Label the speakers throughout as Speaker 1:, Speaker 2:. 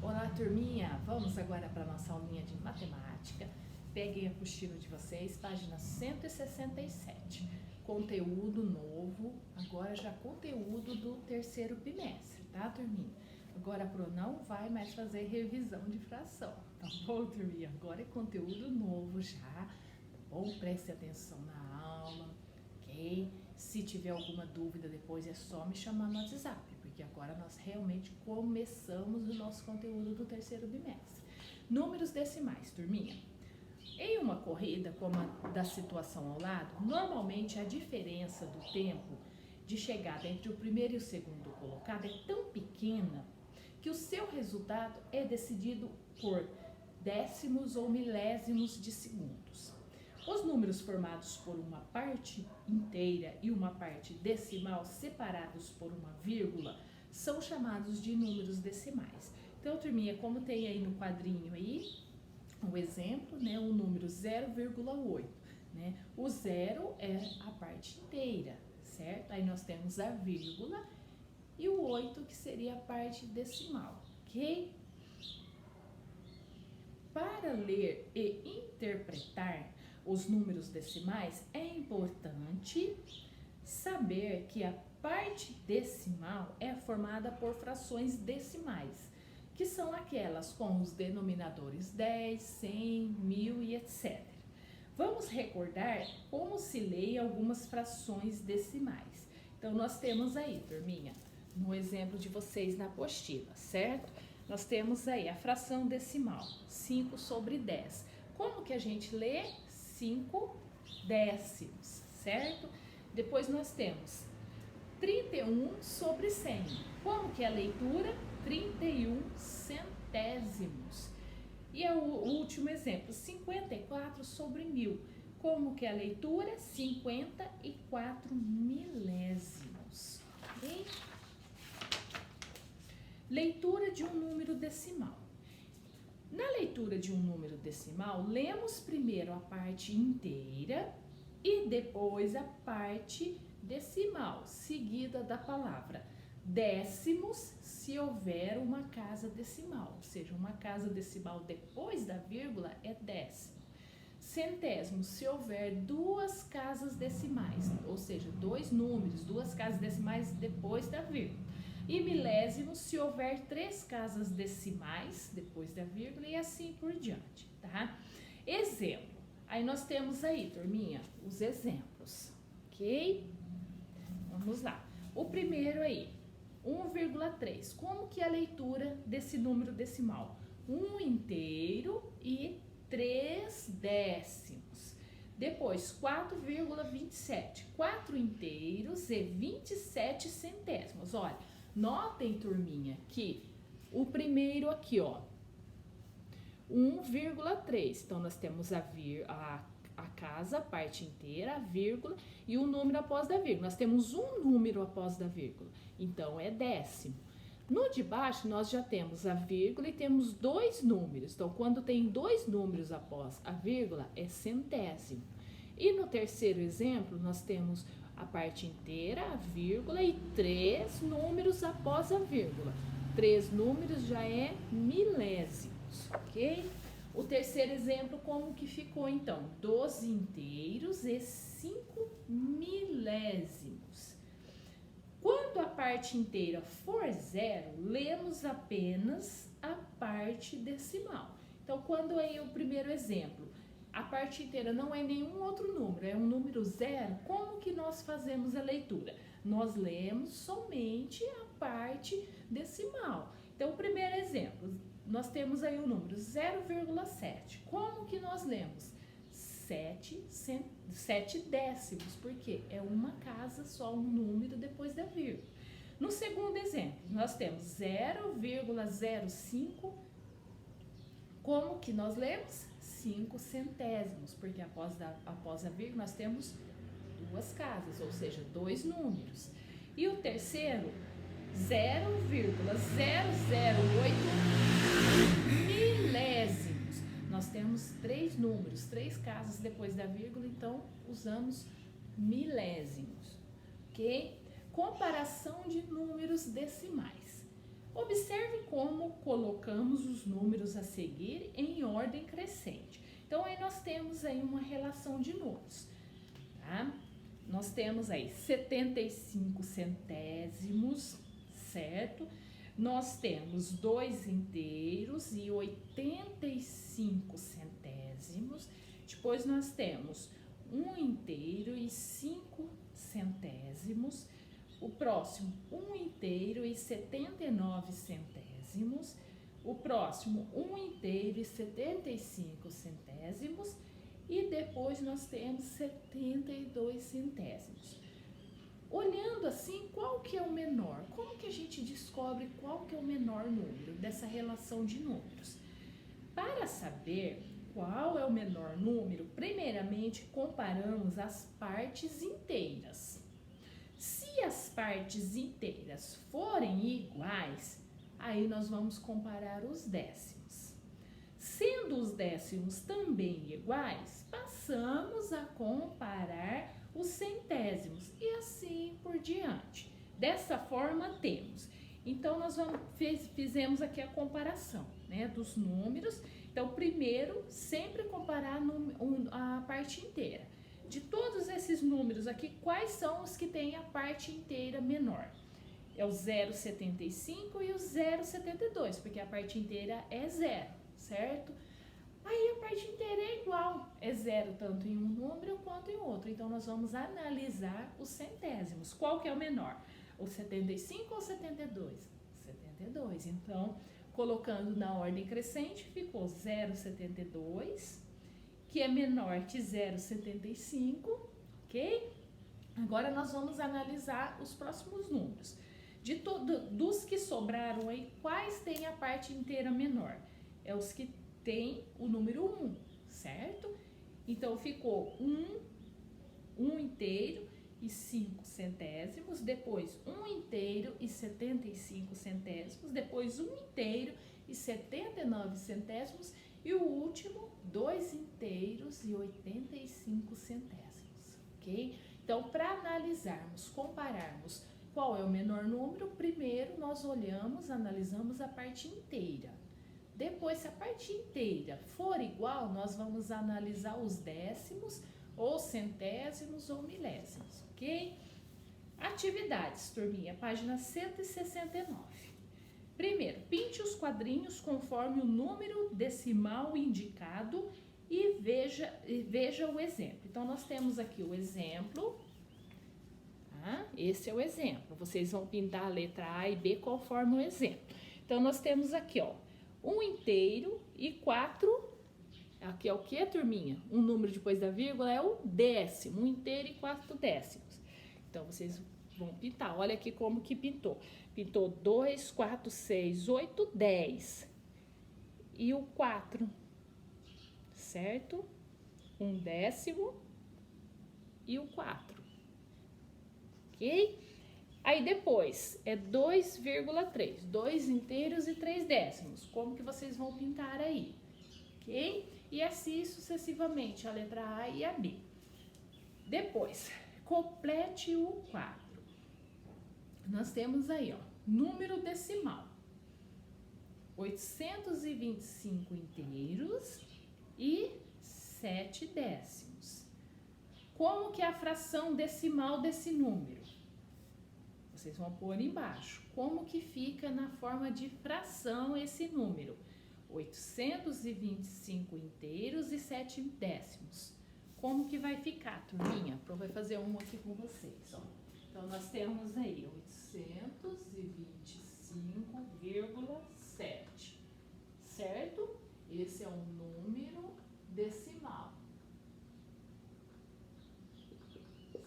Speaker 1: Olá, turminha! Vamos agora para a nossa aulinha de matemática. Peguem a apostila de vocês, página 167. Conteúdo novo, agora já conteúdo do terceiro bimestre, tá, turminha? Agora a Pro não vai mais fazer revisão de fração, tá bom, turminha? Agora é conteúdo novo já, tá bom? Preste atenção na aula, ok? Se tiver alguma dúvida depois é só me chamar no WhatsApp, porque agora nós realmente começamos o nosso conteúdo do terceiro bimestre. Números decimais, turminha. Em uma corrida como a da situação ao lado, normalmente a diferença do tempo de chegada entre o primeiro e o segundo colocado é tão pequena que o seu resultado é decidido por décimos ou milésimos de segundos. Os números formados por uma parte inteira e uma parte decimal separados por uma vírgula são chamados de números decimais. Então, turminha, como tem aí no quadrinho aí, o exemplo, né, o número 0,8, né? O 0 é a parte inteira, certo? Aí nós temos a vírgula e o 8 que seria a parte decimal, ok? Para ler e interpretar os números decimais, é importante saber que a parte decimal é formada por frações decimais, que são aquelas com os denominadores 10, 100, 1000 e etc. Vamos recordar como se lê algumas frações decimais. Então, nós temos aí, turminha, no exemplo de vocês na apostila, certo? Nós temos aí a fração decimal, 5 sobre 10. Como que a gente lê? 5 décimos, certo? Depois nós temos 31 sobre 100. Como que é a leitura? 31 centésimos. E é o último exemplo, 54 sobre 1000. Como que é a leitura? 54 milésimos. Okay? Leitura de um número decimal. Na leitura de um número decimal, lemos primeiro a parte inteira e depois a parte decimal, seguida da palavra décimos, se houver uma casa decimal, ou seja, uma casa decimal depois da vírgula é décimo. Centésimos, se houver duas casas decimais, ou seja, dois números, duas casas decimais depois da vírgula. E milésimos, se houver três casas decimais depois da vírgula e assim por diante, tá? Exemplo. Aí nós temos aí, turminha, os exemplos, ok? Vamos lá. O primeiro aí, 1,3. Como que é a leitura desse número decimal? 1 inteiro e 3 décimos. Depois, 4,27. 4 inteiros e 27 centésimos. Olha, notem, turminha, que o primeiro aqui, ó, 1,3. Então, nós temos a casa, a parte inteira, a vírgula e o número após da vírgula. Nós temos um número após da vírgula, então é décimo. No de baixo, nós já temos a vírgula e temos dois números. Então, quando tem dois números após a vírgula, é centésimo. E no terceiro exemplo, nós temos a parte inteira, a vírgula e três números após a vírgula. Três números já é milésimos, ok? O terceiro exemplo, como que ficou então? 12 inteiros e 5 milésimos. Quando a parte inteira for zero, lemos apenas a parte decimal. Então, quando aí o primeiro exemplo, a parte inteira não é nenhum outro número, é um número zero, como que nós fazemos a leitura? Nós lemos somente a parte decimal. Então, o primeiro exemplo, nós temos aí o número 0,7. Como que nós lemos? 7 décimos, porque é uma casa só, um número depois da vírgula. No segundo exemplo, nós temos 0,05. Como que nós lemos? 5 centésimos, porque após a vírgula nós temos duas casas, ou seja, dois números. E o terceiro, 0,008 milésimos. Nós temos três números, três casas depois da vírgula, então usamos milésimos, ok? Comparação de números decimais. Observe como colocamos os números a seguir em ordem crescente. Então, aí nós temos aí uma relação de números, tá? Nós temos aí 75 centésimos, certo? Nós temos 2 inteiros e 85 centésimos. Depois nós temos 1 inteiro e 5 centésimos. O próximo, 1 inteiro e 79 centésimos. O próximo, 1 inteiro e 75 centésimos. E depois nós temos 72 centésimos. Olhando assim, qual que é o menor? Como que a gente descobre qual que é o menor número dessa relação de números? Para saber qual é o menor número, primeiramente comparamos as partes inteiras. Se as partes inteiras forem iguais, aí nós vamos comparar os décimos. Sendo os décimos também iguais, passamos a comparar os centésimos e assim por diante. Dessa forma temos. Então, nós fizemos aqui a comparação, né, dos números. Então, primeiro, sempre comparar a parte inteira. De todos esses números aqui, quais são os que têm a parte inteira menor? É o 0,75 e o 0,72, porque a parte inteira é 0, certo? Aí a parte inteira é igual, é 0 tanto em um número quanto em outro. Então, nós vamos analisar os centésimos. Qual que é o menor? O 75 ou o 72? 72. Então, colocando na ordem crescente, ficou 0,72, que é menor que 0,75, ok? Agora, nós vamos analisar os próximos números. Dos que sobraram aí, quais têm a parte inteira menor? É os que tem o número 1, certo? Então, ficou 1 inteiro e 5 centésimos, depois 1 inteiro e 75 centésimos, depois 1 inteiro e 79 centésimos e o último, 2 inteiros e 85 centésimos, ok? Então, para analisarmos, compararmos qual é o menor número, primeiro nós analisamos a parte inteira. Depois, se a parte inteira for igual, nós vamos analisar os décimos, ou centésimos, ou milésimos, ok? Atividades, turminha, página 169. Primeiro, pinte os quadrinhos conforme o número decimal indicado e veja o exemplo. Então, nós temos aqui o exemplo, tá? Esse é o exemplo. Vocês vão pintar a letra A e B conforme o exemplo. Então, nós temos aqui, ó, 1 inteiro e 4, aqui é o que, turminha? Um número depois da vírgula é o décimo, 1 inteiro e 4 décimos. Então, vocês vão pintar, olha aqui como que pintou. Pintou 2, 4, 6, 8, 10 e o 4, certo? 1 décimo e o 4, ok? Aí depois é 2,3, 2 inteiros e 3 décimos. Como que vocês vão pintar aí? Ok? E assim sucessivamente, a letra A e a B. Depois, complete o quadro. Nós temos aí, ó, número decimal. 825 inteiros e 7 décimos. Como que é a fração decimal desse número? Vocês vão pôr embaixo. Como que fica na forma de fração esse número? 825 inteiros e 7 décimos. Como que vai ficar, turminha? Eu vou fazer um aqui com vocês, ó. Então, nós temos aí 825,7, certo? Esse é um número decimal,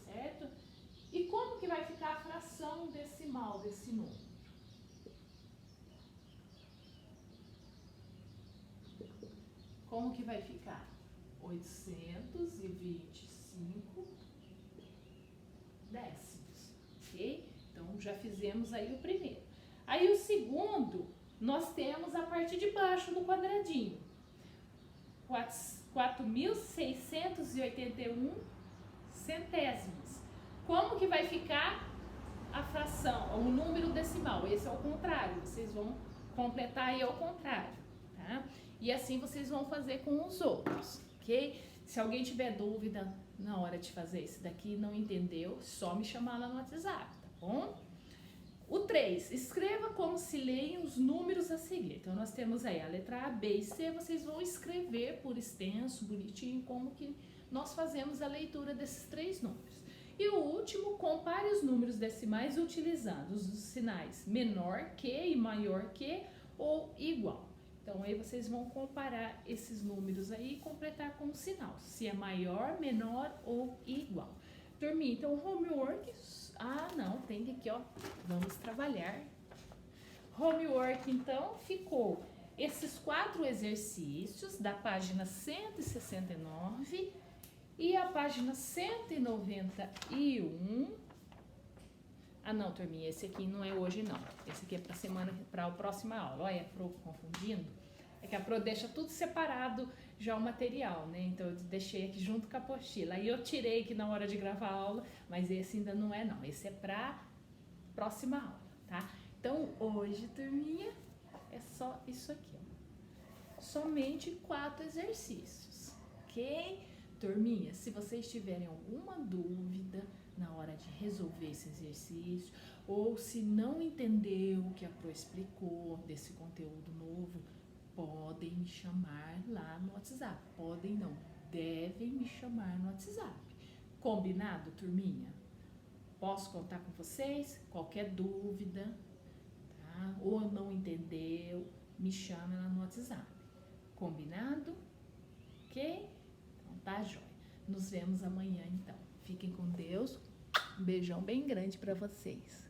Speaker 1: certo? E como que vai ficar a fração decimal desse número? Como que vai ficar? 825 décimos, ok? Então, já fizemos aí o primeiro. Aí, o segundo, nós temos a parte de baixo do quadradinho. 4.681 centésimos. Como que vai ficar a fração, o número decimal. Esse é o contrário, vocês vão completar aí ao contrário, tá? E assim vocês vão fazer com os outros, ok? Se alguém tiver dúvida na hora de fazer esse daqui e não entendeu, só me chamar lá no WhatsApp, tá bom? O 3, escreva como se leem os números a seguir. Então, nós temos aí a letra A, B e C. Vocês vão escrever por extenso, bonitinho, como que nós fazemos a leitura desses 3 números. E o último, compare os números decimais utilizando os sinais menor que e maior que ou igual. Então, aí vocês vão comparar esses números aí e completar com o sinal, se é maior, menor ou igual. Turminha, então homework, não, tem aqui, ó, vamos trabalhar. Homework, então, ficou esses 4 exercícios da página 169 e a página 191. Não, turminha, esse aqui não é hoje, não. Esse aqui é para a próxima aula. Olha, a Pro confundindo. É que a Pro deixa tudo separado já o material, né? Então, eu deixei aqui junto com a apostila. Aí eu tirei aqui na hora de gravar a aula, mas esse ainda não é, não. Esse é para próxima aula, tá? Então, hoje, turminha, é só isso aqui, ó. Somente 4 exercícios, ok? Turminha, se vocês tiverem alguma dúvida na hora de resolver esse exercício, ou se não entendeu o que a Pro explicou desse conteúdo novo, podem me chamar lá no WhatsApp. Podem não, devem me chamar no WhatsApp. Combinado, turminha? Posso contar com vocês? Qualquer dúvida, tá? Ou não entendeu, me chama lá no WhatsApp. Combinado? Ok? Então tá, jóia. Nos vemos amanhã, então. Fiquem com Deus. Um beijão bem grande para vocês.